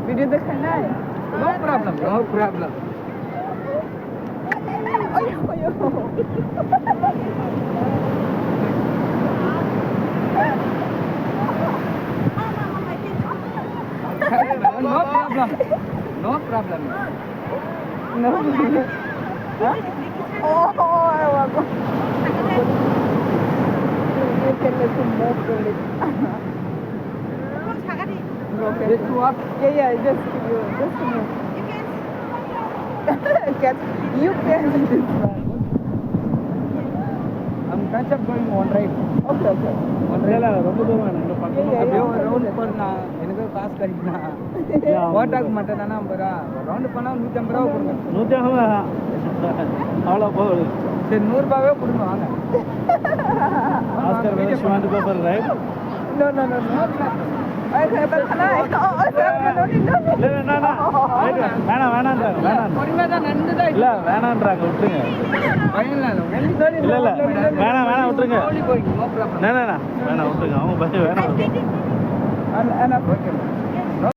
Video the canal. No problem, no problem. No problem. No problem. No. Huh? Oh, I want to. You can let him move a little. Okay. Just walk. Yeah, just move. Catch. You can this one. I'm catch up going one right. Okay. One right. ரொம்ப தூரம் வேணும் இந்த பக்கம் அப்படியே ஒரு round பண்ணா எனக்கு காசு கிடைக்குண்ணா ஓட்டாக்கு மட்டும் தானே 50 ரூபா ரவுண்டு பண்ணா 150 ரூபா கொடுங்க 150 அவ்வளோ போகுது சரி 100 ரூபாவே கொடுங்க வாங்க ask her whether she want to go for ride No. Okay, but can I? இல்லை வேணான்றாங்க பொறுமையாக தான் நடந்துதான் இல்லை வேணான்றாங்க விட்டுருங்க பயனில்லை இல்லை வேணாம் விட்டுருங்க போய்க்கு நோ ப்ராப்ளம் வேணாம் விட்டுருங்க அவங்க பஸ் வேணாம் And ஓகே